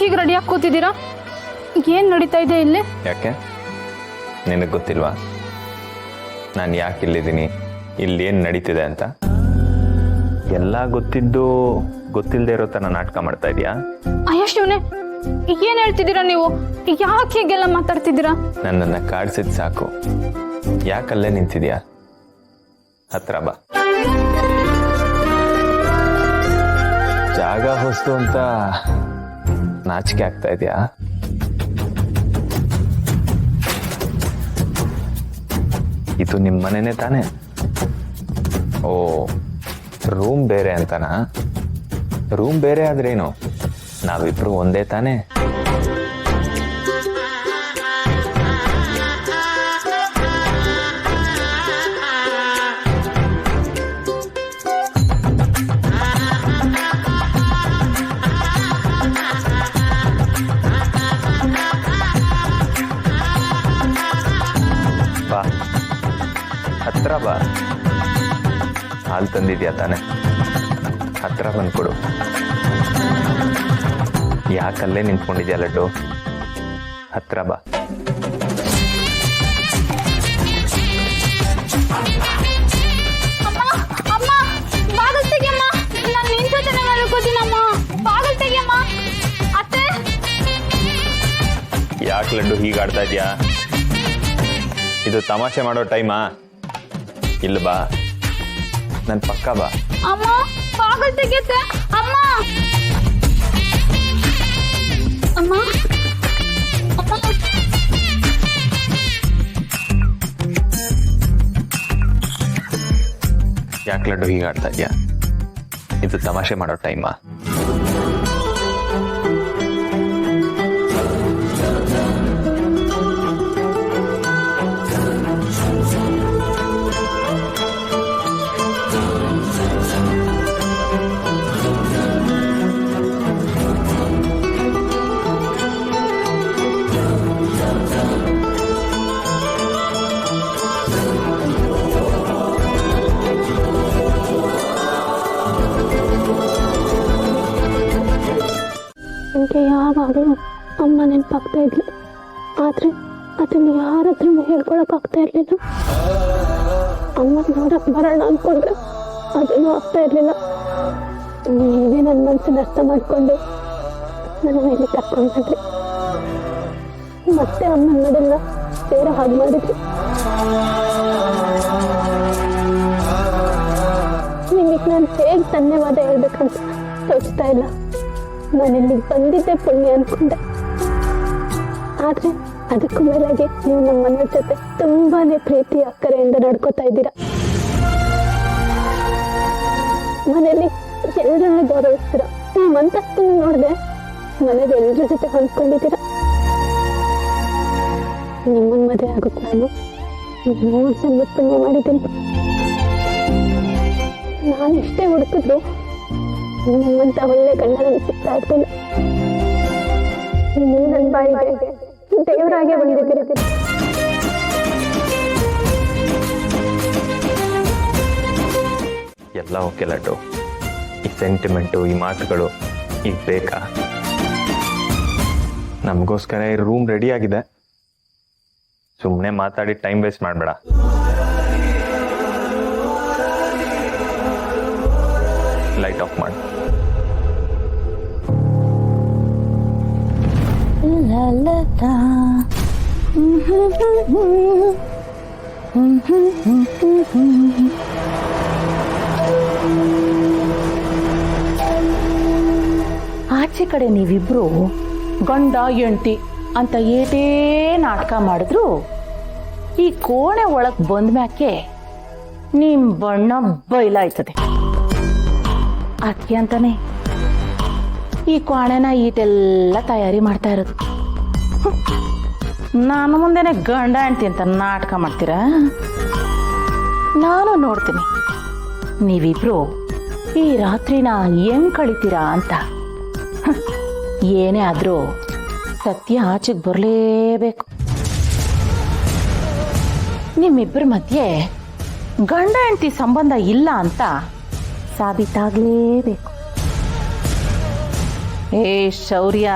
ಇಷ್ಟೀಗ ರೆಡಿಯಾಗಿ ಕೂತಿದ್ದೀರಾ? ಏನು ನಡೀತಾ ಇದೆ ಇಲ್ಲಿ? ಯಾಕೆ ನಿನಗೆ ಗೊತ್ತಿಲ್ವಾ ನಾನು ಯಾಕೆ ಇಲ್ಲಿದ್ದೀನಿ, ಇಲ್ಲಿ ಏನು ನಡೀತಿದೆ ಅಂತ? ಎಲ್ಲ ಗೊತ್ತಿದ್ದು ಗೊತ್ತಿಲ್ಲದೆ ಇರೋ ಥರ ನಾಟಕ ಮಾಡ್ತಾ ಇದೀಯಾ? ಅಯ್ಯ ಶಿವನೇ, ಏನು ಹೇಳ್ತಿದ್ದೀರಾ ನೀವು? ಯಾಕೆ ಹೀಗೆಲ್ಲ ಮಾತಾಡ್ತಿದ್ದೀರಾ? ನನ್ನನ್ನು ಕಾಡ್ಸಿದ್ ಸಾಕು, ಯಾಕಲ್ಲೇ ನಿಂತಿದ್ಯಾ? ಹತ್ರ ಬಾ. ಜಾಗ ಹೊಸ್ತು ಅಂತ ನಾಚಿಕೆ ಆಗ್ತಾ ಇದೆಯಾ? ಇದು ನಿಮ್ಮ ಮನೆನೇ ತಾನೆ? ಓ, ರೂಮ್ ಬೇರೆ ಅಂತನಾ? ರೂಮ್ ಬೇರೆ ಆದ್ರೇನು, ನಾವಿಬ್ರು ಒಂದೇ ತಾನೆ? ಬಾ, ಹತ್ರ ಬಾ. ಹಾಲು ತಂದಿದ್ಯಾ ತಾನೆ? ಹತ್ರ ಬಂದ್ಕೊಡು. ಯಾಕಲ್ಲೇ ನಿಂತ್ಕೊಂಡಿದ್ಯಾ ಲಡ್ಡು? ಹತ್ರ ಬಾ. ಯಾಕೆ ಲಡ್ಡು ಹೀಗೆ ಆಡ್ತಾ ಇದ್ಯಾ? ಇದು ತಮಾಷೆ ಮಾಡೋ ಟೈಮಾ? ಇಲ್ಲ ಬಾ, ನನ್ ಪಕ್ಕ ಬಾ. ಅಮ್ಮ, ಬಾಗಲ್ ತೆಗೆಯುತ್ತೆ. ಅಮ್ಮ, ಅಮ್ಮ, ಯಾಕೆ ಲಡ್ಡು ಹೀಗೆ ಆಡ್ತಾ ಇದ್ಯಾ? ಇದು ತಮಾಷೆ ಮಾಡೋ ಟೈಮಾ? ನನಗೆ ಯಾವಾಗಲೂ ಅಮ್ಮ ನೆನಪಾಗ್ತಾ ಇದ್ಲು, ಆದರೆ ಅದನ್ನು ಯಾರ ಹತ್ರನೂ ಹೇಳ್ಕೊಳಕ್ಕಾಗ್ತಾ ಇರಲಿಲ್ಲ. ಅಮ್ಮ ನೋಡಕ್ಕೆ ಬರೋಣ ಅಂದ್ಕೊಂಡ್ರೆ ಅದನ್ನು ಆಗ್ತಾ ಇರಲಿಲ್ಲ. ನೀವೇ ನನ್ನ ಮನಸ್ಸನ್ನು ಅರ್ಥ ಮಾಡಿಕೊಂಡು ನನ್ನ ಮೇಲೆ ಕರ್ಕೊಂಡು ಬಂದ್ರಿ. ಮತ್ತೆ ಅಮ್ಮ ಅನ್ನೋದೆಲ್ಲ ಸೇರೋ ಹಾಗೆ ಮಾಡಿದ್ರಿ. ನಿಮಗೆ ನಾನು ಹೇಗೆ ಧನ್ಯವಾದ ಹೇಳ್ಬೇಕಂತ ತೋಚ್ತಾ ಇಲ್ಲ. ನಾನು ಇಲ್ಲಿಗೆ ಬಂದಿದ್ದೆ ಪುಣ್ಯ ಅನ್ಕೊಂಡೆ, ಆದ್ರೆ ಅದಕ್ಕೂ ಮೇಲಾಗಿ ನೀವು ನಮ್ಮ ಮನೆ ಜೊತೆ ತುಂಬಾನೇ ಪ್ರೀತಿ ಅಕ್ಕರೆಯಿಂದ ನಡ್ಕೋತಾ ಇದ್ದೀರಾ. ಮನೆಯಲ್ಲಿ ಎಲ್ಲರನ್ನು ಗೌರವಿಸ್ತೀರಾ. ನಿಮ್ಮ ಅಂತಸ್ತನ್ನು ನೋಡಿದೆ ಮನೇಲಿ ಎಲ್ಲರ ಜೊತೆ ಹೊಂದ್ಕೊಂಡಿದ್ದೀರಾ. ನಿಮ್ಮನ್ನ ಮದುವೆ ಆಗುತ್ತೆ ನಾನು 3 ಜನ್ಮ ಪುಣ್ಯ ಮಾಡಿದ್ದೀನಿ. ನಾನು ಎಷ್ಟೇ ಹುಡುಕಿದ್ರು ನಿಮ್ಮಂತ ಒಳ್ಳೆ ಗಂಡನ ಸಿಗ್ತಾ ಇರ್ತಿಲ್ಲ. ನೀವು ನನ್ನ ಬಾಯಿಗೆ ದೇವರಾಗೆ ಬಂದಿದ್ದೀರಿ. ಎಲ್ಲ ಓಕೆ ಲಡ್ಡು, ಈ ಸೆಂಟಿಮೆಂಟು, ಈ ಮಾತುಗಳು ಈಗ ಬೇಕಾ? ನಮಗೋಸ್ಕರ ಈ ರೂಮ್ ರೆಡಿ ಆಗಿದೆ, ಸುಮ್ಮನೆ ಮಾತಾಡಿ ಟೈಮ್ ವೇಸ್ಟ್ ಮಾಡಬೇಡ. ಲೈಟ್ ಆಫ್ ಮಾಡಿ. ಆಚೆ ಕಡೆ ನೀವಿಬ್ರು ಗಂಡ ಹೆಂಡತಿ ಅಂತ ಏಟೇ ನಾಟಕ ಮಾಡಿದ್ರು ಈ ಕೋಣೆ ಒಳಗ್ ಬಂದ್ಮ್ಯಾಕೆ ನಿಮ್ ಬಣ್ಣ ಬಯಲಾಯ್ತದೆ. ಅದಕ್ಕೆ ಅಂತಾನೆ ಈ ಕೋಣೆನ ಈಟೆಲ್ಲ ತಯಾರಿ ಮಾಡ್ತಾ ಇರೋದು. ನಾನು ಮುಂದೆನೆ ಗಂಡ ಹೆಂಡತಿ ಅಂತ ನಾಟಕ ಮಾಡ್ತೀರಾ? ನಾನು ನೋಡ್ತೀನಿ ನೀವಿಬ್ರು ಈ ರಾತ್ರಿನ ಹೆಂಗ್ ಕಳಿತೀರಾ ಅಂತ. ಏನೇ ಆದ್ರೂ ಸತ್ಯ ಆಚೆಗೆ ಬರಲೇಬೇಕು. ನಿಮ್ಮಿಬ್ಬರ ಮಧ್ಯೆ ಗಂಡ ಹೆಂಡತಿ ಸಂಬಂಧ ಇಲ್ಲ ಅಂತ ಸಾಬೀತಾಗ್ಲೇಬೇಕು. ಏ ಶೌರ್ಯ,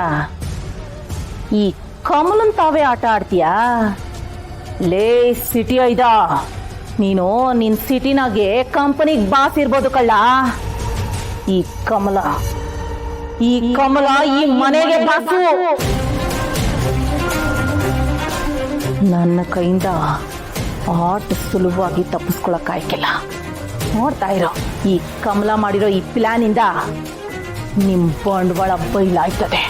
ಈ ಕಮಲನ್ ತಾವೇ ಆಟ ಆಡ್ತೀಯಾ? ಲೇ ಸಿಟಿ ಐದ, ನೀನು ನಿನ್ ಸಿಟಿನಾಗೆ ಕಂಪನಿಗೆ ಬಾಸ್ ಇರ್ಬೋದು ಕಳ್ಳ. ಈ ಕಮಲ ಈ ಮನೆಗೆ ಬಾಸು. ನನ್ನ ಕೈಯಿಂದ ಆಟ ಸುಲಭವಾಗಿ ತಪ್ಪಿಸ್ಕೊಳಕ್ಕಾಯ್ಕಿಲ್ಲ. ನೋಡ್ತಾ ಇರೋ, ಈ ಕಮಲ ಮಾಡಿರೋ ಈ ಪ್ಲಾನ್ ಇಂದ ನಿಮ್ ಬಂಡವಾಳ ಬೈಲಾಯ್ತದೆ.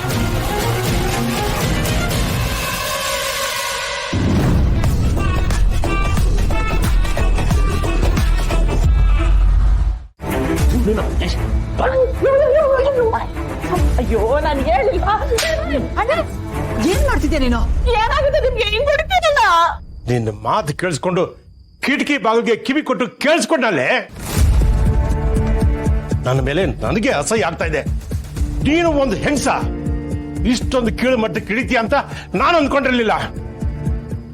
ಅಯ್ಯೋ, ನಾನು ಹೇಳಿಲ್ಲ. ಏನ್ ಮಾಡ್ತಿದ್ಯಾ ನೀನು? ಏನಾಗುತ್ತೆ ನಿಮ್ಗೆ? ಹಿಂಗ್ ಹೊಡಿತೀರಲ್ಲ. ನಿನ್ನ ಮಾತು ಕೇಳಿಸ್ಕೊಂಡು ಕಿಟಕಿ ಬಾಗಿಲಿಗೆ ಕಿವಿ ಕೊಟ್ಟು ಕೇಳಿಸ್ಕೊಂಡಲ್ಲೇ ನನ್ನ ಮೇಲೆ ನನಗೆ ಅಸಹ್ಯ ಆಗ್ತಾ ಇದೆ. ನೀನು ಒಂದು ಹೆಂಗಸ, ಇಷ್ಟೊಂದು ಕೀಳು ಮಟ್ಟಕ್ಕೆ ಇಳಿತೀಯ ಅಂತ ನಾನು ಅಂದ್ಕೊಂಡಿರ್ಲಿಲ್ಲ.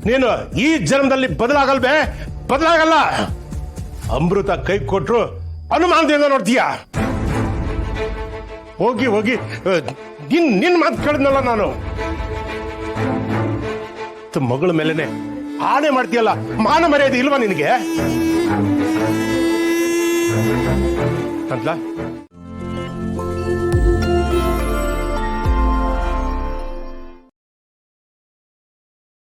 ನೀನು ಈ ಜನ್ಮದಲ್ಲಿ ಬದಲಾಗಲ್ಲ. ಅಮೃತ ಕೈ ಕೊಟ್ರು ಅನುಮಾನದಿಂದ ನೋಡ್ತೀಯ. ಹೋಗಿ ನಿನ್ನ ಮಾತು ಕೇಳಿದ್ನಲ್ಲ ನಾನು. ಮಗಳ ಮೇಲೆನೆ ಆಣೆ ಮಾಡ್ತೀಯಲ್ಲ, ಮಾನ ಮರ್ಯಾದೆ ಇಲ್ವಾ ನಿನಗೆ? ಅಂತ